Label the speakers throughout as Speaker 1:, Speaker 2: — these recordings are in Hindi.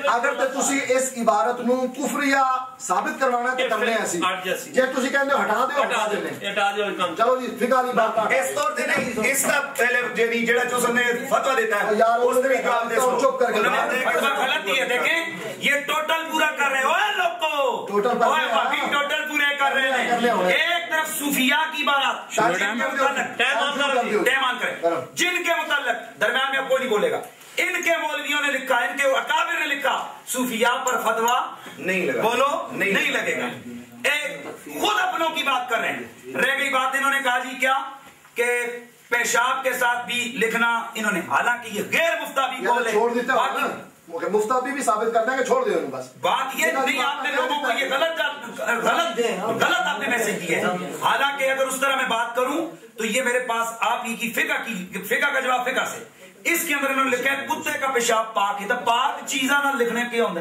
Speaker 1: अगर तो तुसी इस इबारत नू कुफरिया साबित करवाना तो करने ऐसी जे तुसी कहंदे हो हटा दो चलो जी फिका दी बात इस तौर पे नहीं इसका पहले जेडी जेड़ा तुसने फतवा देता है उस तरीके का चुप करके
Speaker 2: गलत ही है। देखें ये टोटल पूरा कर रहे हो लोगों टोटल पूरे कर रहे हैं। एक तरफ सूफिया की बात जिनके मुताल्लिक दरम्यान में अब कोई नहीं बोलेगा, इनके मौलवियों ने लिखा, इनके अकाबिर ने लिखा सूफिया पर फतवा नहीं लगा, बोलो नहीं लगेगा। एक खुद अपनों की बात कर रहे हैं। रह गई बात इन्होंने कहा जी क्या कि पेशाब के साथ भी लिखना इन्होंने, हालांकि ये गैर मुफ्ताबी कौल है,
Speaker 1: मुफ्ताबी भी साबित करना है कि छोड़ दे बस।
Speaker 2: बात ये नहीं, आपने लोगों को ये गलत आपने मैसेज दिया है। हालांकि अगर उस तरह मैं बात करूं तो ये मेरे पास आप ही की फिका का जवाब फिका से, इसके अंदर इन्होंने लिखा है कुत्ते का पेशाब पाक है, तो पाक चीजा ना लिखने के होंगे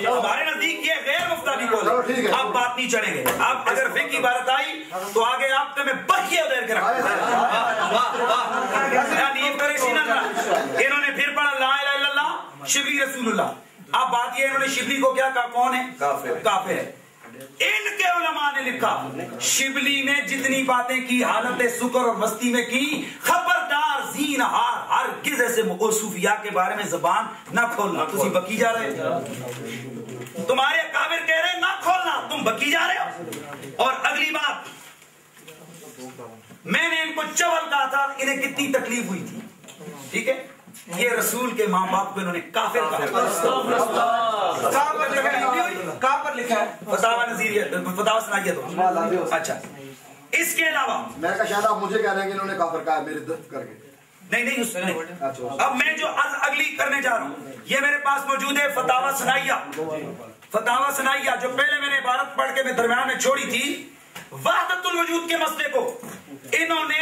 Speaker 2: हमारे नजदीक ये गैर मुफ्ताबी कौल है। अब बात नहीं चढ़ेंगे। अब अगर फिक की बात आई तो आगे आपके में बखिया उधर के इन्होंने फिर पढ़ा ला इलाहा इल्लल्लाह शिबली रसूलुल्लाह। अब बात ये इन्होंने शिबली को क्या कहा, कौन है, काफिर है। इनके उलमा ने लिखा शिबली ने जितनी बातें की हालत सुकर और मस्ती में की, खबरदार जीन हार हर किस ऐसे सूफिया के बारे में जबान ना खोलना। तुम बकी जा रहे हो, तुम्हारे काबिर कह रहे ना खोलना, तुम बकी जा रहे हो। और अगली बात, मैंने इनको चवल कहा था, इन्हें कितनी तकलीफ हुई थी, ठीक है। ये रसूल के माँ बाप को इन्होंने काफिर कहा, कहां पर लिखा है, फतावा नज़ीरिया, फतावा सुनाइए तो। अच्छा, इसके अलावा
Speaker 1: मैं कहा शायद आप मुझे कह रहे हैं कि इन्होंने काफिर कहा मेरे दर्द करके,
Speaker 2: नहीं उसमें नहीं। अब मैं जो अगली करने जा रहा हूँ ये मेरे पास मौजूद है, फतावा सुनाइया जो पहले मैंने इबारत पढ़ के मैं दरम्यान में छोड़ी थी। वहदतुल वजूद के मसले को इन्होंने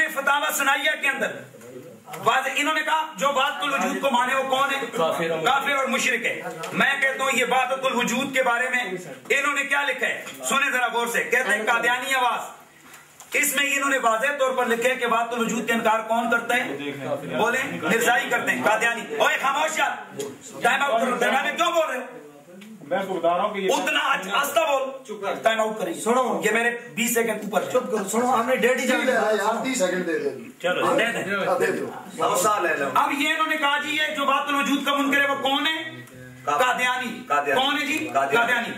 Speaker 2: फतावा सुनाइया के अंदर इन्होंने कहा जो बातुल वजूद को माने वो कौन है, काफिर और मुशरिक है। मैं कहता हूँ ये बातुल वजूद के बारे में इन्होंने क्या लिखा है, सुने जरा गौर से। कहते हैं कादियानी आवाज, इसमें इन्होंने वाज़ेह तौर पर लिखे कि बातुल वजूद का इनकार कौन करता है, बोले मिर्जाई करते हैं, कादियानी। ओए खामोश यार, टाइम आउट करो, टाइम में क्यों बोल रहे हो,
Speaker 3: मैं आपको बता रहा हूं कि
Speaker 2: उतना आस्ता बोल, चुप कर, टाइम आउट करिए। सुनो, ये मेरे 20 सेकंड ऊपर, चुप करो, सुनो, हमने 1.5 सेकंड
Speaker 1: यार 30 सेकंड दे दे,
Speaker 2: चलो दे दे दो। अब ये इन्होंने कहा जी ये जो बातुल वजूद का मुनकर है वो कौन है, कादियानी। कौन है जी, कादियानी।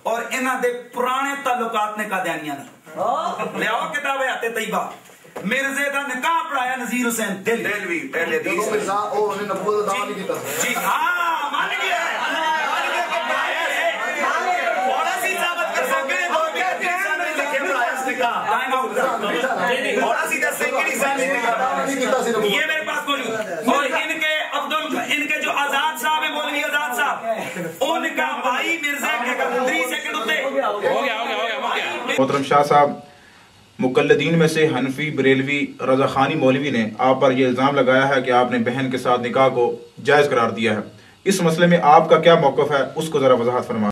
Speaker 2: और इन्हां दे पुराने ताल्लुकात ने कादियानियां ने ले आओ किताबें आते तैयबा, मिर्जे का निकाह पढ़ाया नजीर हुसैन दिलवी पहले दी
Speaker 1: मिर्जा ओ ने नबूवत दावा नहीं किया
Speaker 2: जी। हां मान गया है, थोड़ा सी साबित कर सकते हैं लिखे पढ़ाया इसने कहा टाइम आउट थोड़ा सी 10 सेकंड ही साबित नहीं किया, ये मेरे पास मौजूद। और इनके जो आजाद साहब है, मौलवी आजाद साहब, उनका भाई मिर्जा के 3 सेकंड होते हो गया।
Speaker 4: मोहतरम शाह साहब, मुकल्लिदीन में से हनफी, बरेलवी, रजा खानी मौलवी ने आप पर यह इल्ज़ाम लगाया है कि आपने बहन के साथ निकाह को जायज़ करार दिया है। इस मसले में आपका क्या मौक़िफ़ है, उसको ज़रा वज़ाहत फरमा।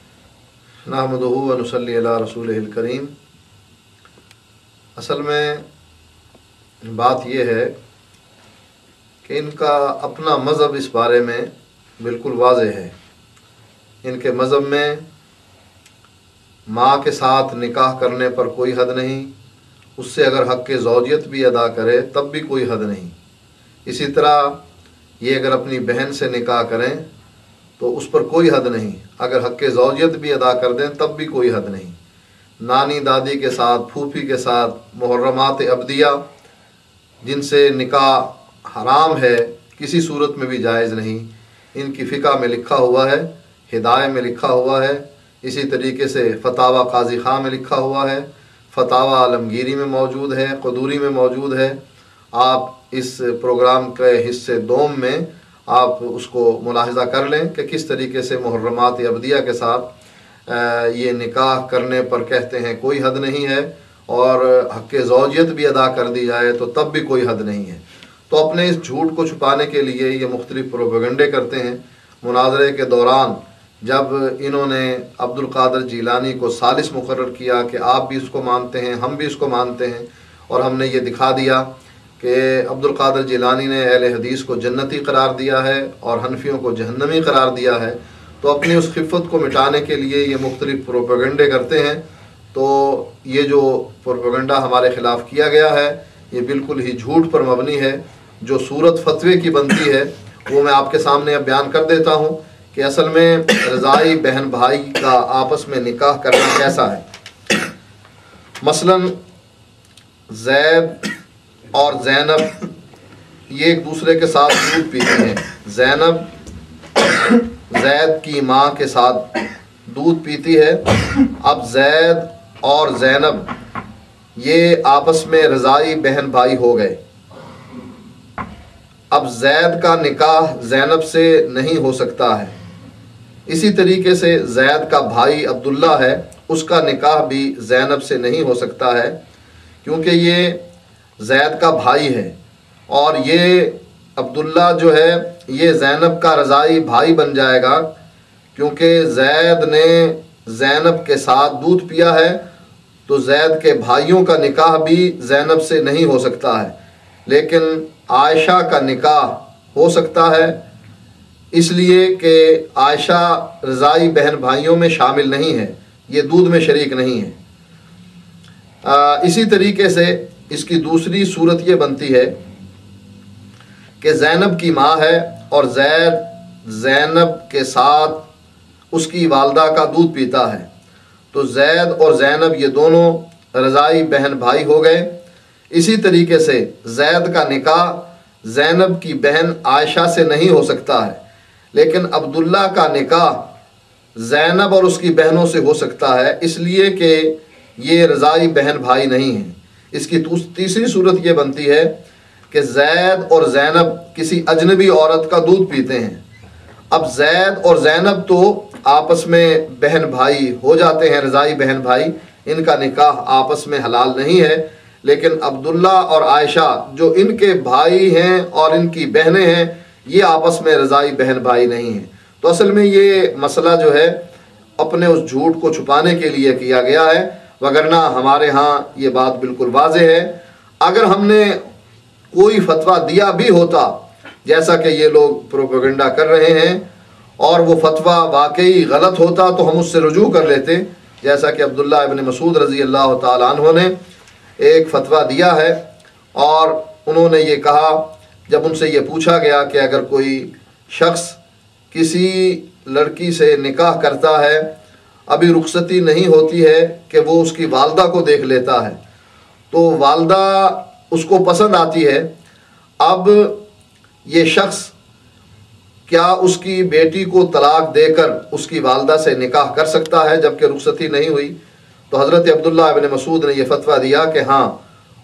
Speaker 5: नहमदुहु व नुसल्ली अला रसूलिहिल करीम। असल में बात यह है कि इनका अपना मज़हब इस बारे में बिल्कुल वाज़ेह है। इनके मज़हब में माँ के साथ निकाह करने पर कोई हद नहीं, उससे अगर हक़ ज़ौजियत भी अदा करे तब भी कोई हद नहीं। इसी तरह ये अगर अपनी बहन से निकाह करें तो उस पर कोई हद नहीं, अगर हक़ ज़ौजियत भी अदा कर दें तब भी कोई हद नहीं। नानी दादी के साथ, फूफी के साथ मुहर्रमात अब्दिया जिनसे निकाह हराम है किसी सूरत में भी जायज़ नहीं। इनकी फ़िक़ा में लिखा हुआ है, हिदायत में लिखा हुआ है, इसी तरीके से फतावा काजी खां में लिखा हुआ है, फतावा आलमगीरी में मौजूद है, क़दूरी में मौजूद है। आप इस प्रोग्राम के हिस्से दोम में आप उसको मुलाहिज़ा कर लें कि किस तरीके से मुहर्रमात अब्दिया के साथ ये निकाह करने पर कहते हैं कोई हद नहीं है, और हक़ ज़ौजियत भी अदा कर दी जाए तो तब भी कोई हद नहीं है। तो अपने इस झूठ को छुपाने के लिए ये मुख्तलिफ़ प्रोपेगंडे करते हैं। मुनाज़रे के दौरान जब इन्होंने अब्दुल कादिर जीलानी को सालिस मुकर्रर किया कि आप भी इसको मानते हैं, हम भी इसको मानते हैं, और हमने ये दिखा दिया कि अब्दुल कादिर जीलानी ने अहले हदीस को जन्नती करार दिया है और हनफियों को जहन्नमी करार दिया है, तो अपनी उस खिफ़त को मिटाने के लिए ये मुख्तलिफ प्रोपेगेंडे करते हैं। तो ये जो प्रोपेगेंडा हमारे ख़िलाफ़ किया गया है ये बिल्कुल ही झूठ पर मबनी है। जो सूरत फतवे की बनती है वो मैं आपके सामने अब बयान कर देता हूँ कि असल में रज़ाई बहन भाई का आपस में निकाह करना कैसा है। मसलन ज़ैद और ज़ैनब ये एक दूसरे के साथ दूध पीते हैं। ज़ैनब ज़ैद की माँ के साथ दूध पीती है। अब ज़ैद और ज़ैनब ये आपस में रज़ाई बहन भाई हो गए। अब ज़ैद का निकाह ज़ैनब से नहीं हो सकता है। इसी तरीके से ज़ैद का भाई अब्दुल्ला है, उसका निकाह भी ज़ैनब से नहीं हो सकता है, क्योंकि ये ज़ैद का भाई है और ये अब्दुल्ला जो है ये ज़ैनब का रज़ाई भाई बन जाएगा, क्योंकि ज़ैद ने ज़ैनब के साथ दूध पिया है। तो ज़ैद के भाइयों का निकाह भी ज़ैनब से नहीं हो सकता है, लेकिन आयशा का निकाह हो सकता है, इसलिए कि आयशा रज़ाई बहन भाइयों में शामिल नहीं है, ये दूध में शरीक नहीं है। इसी तरीके से इसकी दूसरी सूरत ये बनती है कि ज़ैनब की माँ है और ज़ैद ज़ैनब के साथ उसकी वालदा का दूध पीता है, तो ज़ैद और ज़ैनब ये दोनों रज़ाई बहन भाई हो गए। इसी तरीके से ज़ैद का निकाह ज़ैनब की बहन आयशा से नहीं हो सकता है, लेकिन अब्दुल्ला का निकाह ज़ैनब और उसकी बहनों से हो सकता है, इसलिए कि ये रज़ाई बहन भाई नहीं हैं। इसकी तीसरी सूरत ये बनती है कि ज़ैद और ज़ैनब किसी अजनबी औरत का दूध पीते हैं। अब ज़ैद और ज़ैनब तो आपस में बहन भाई हो जाते हैं, रज़ाई बहन भाई, इनका निकाह आपस में हलाल नहीं है, लेकिन अब्दुल्ला और आयशा जो इनके भाई हैं और इनकी बहनें हैं ये आपस में रज़ाई बहन भाई नहीं हैं। तो असल में ये मसला जो है अपने उस झूठ को छुपाने के लिए किया गया है, वगरना हमारे यहाँ ये बात बिल्कुल वाज़ेह है। अगर हमने कोई फतवा दिया भी होता जैसा कि ये लोग प्रोपेगेंडा कर रहे हैं और वो फतवा वाकई गलत होता तो हम उससे रुजू कर लेते, जैसा कि अब्दुल्ला इब्न मसूद रज़ी अल्लाह ताला अन्हु ने एक फ़तवा दिया है। और उन्होंने ये कहा, जब उनसे ये पूछा गया कि अगर कोई शख्स किसी लड़की से निकाह करता है, अभी रुखसती नहीं होती है कि वो उसकी वालदा को देख लेता है, तो वालदा उसको पसंद आती है। अब ये शख्स क्या उसकी बेटी को तलाक देकर उसकी वालदा से निकाह कर सकता है जबकि रुखसती नहीं हुई? तो हज़रत अब्दुल्ला इब्न मसूद ने यह फतवा दिया कि हाँ,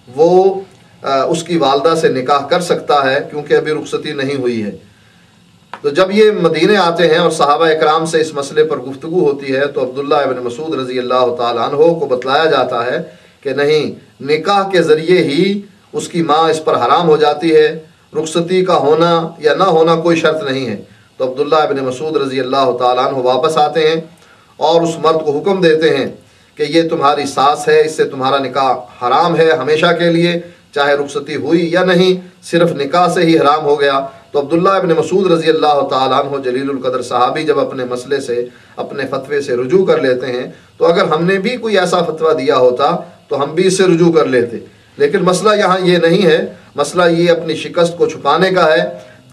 Speaker 5: वो उसकी वालदा से निकाह कर सकता है क्योंकि अभी रुखसती नहीं हुई है। तो जब ये मदीने आते हैं और सहाबा इकराम से इस मसले पर गुफ्तगू होती है तो अब्दुल्ला इब्न मसूद रज़ी अल्लाह ताला अन्हु को बतलाया जाता है कि नहीं, निकाह के ज़रिए ही उसकी माँ इस पर हराम हो जाती है, रुखसती का होना या ना होना कोई शर्त नहीं है। तो अब्दुल्ला इब्न मसूद रज़ी अल्लाह ताला अन्हु वापस आते हैं और उस मर्द को हुक्म देते हैं कि ये तुम्हारी सास है, इससे तुम्हारा निकाह हराम है हमेशा के लिए, चाहे रुखसती हुई या नहीं, सिर्फ निकाह से ही हराम हो गया। तो अब्दुल्ला इब्न मसूद रज़ी अल्लाह ताला अन्हु जलीलुल क़द्र सहाबी जब अपने मसले से, अपने फतवे से रुजू कर लेते हैं, तो अगर हमने भी कोई ऐसा फतवा दिया होता तो हम भी इससे रुजू कर लेते। लेकिन मसला यहाँ ये नहीं है, मसला ये अपनी शिकस्त को छुपाने का है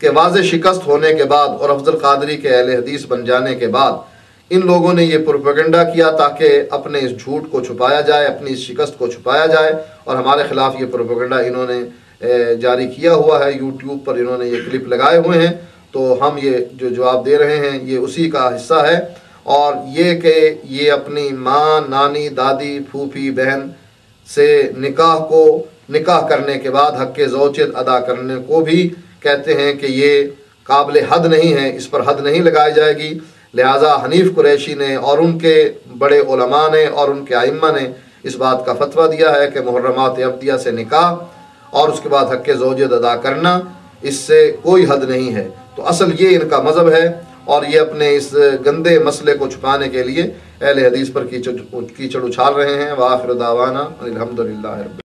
Speaker 5: कि वाज़े शिकस्त होने के बाद और अफजल कादरी के अहले हदीस बन जाने के बाद इन लोगों ने ये प्रोपेगेंडा किया ताकि अपने इस झूठ को छुपाया जाए, अपनी इस शिकस्त को छुपाया जाए। और हमारे ख़िलाफ़ ये प्रोपेगेंडा इन्होंने जारी किया हुआ है, यूट्यूब पर इन्होंने ये क्लिप लगाए हुए हैं, तो हम ये जो जवाब दे रहे हैं ये उसी का हिस्सा है। और ये कि ये अपनी माँ, नानी, दादी, फूफी, बहन से निकाह करने के बाद हक़ ज़ौजियत अदा करने को भी कहते हैं कि ये काबिल हद नहीं है, इस पर हद नहीं लगाई जाएगी। लिहाजा हनीफ कुरैशी ने और उनके बड़े उलमा ने और उनके आइम्मा ने इस बात का फतवा दिया है कि मुहर्रमात अब्दिया से निकाह और उसके बाद हक़ ज़ौजियत अदा करना, इससे कोई हद नहीं है। तो असल ये इनका मज़हब है और ये अपने इस गंदे मसले को छुपाने के लिए अहले हदीस पर कीचड़ उछाल रहे हैं। व आखिर दावाना अल्हम्दुलिल्लाह।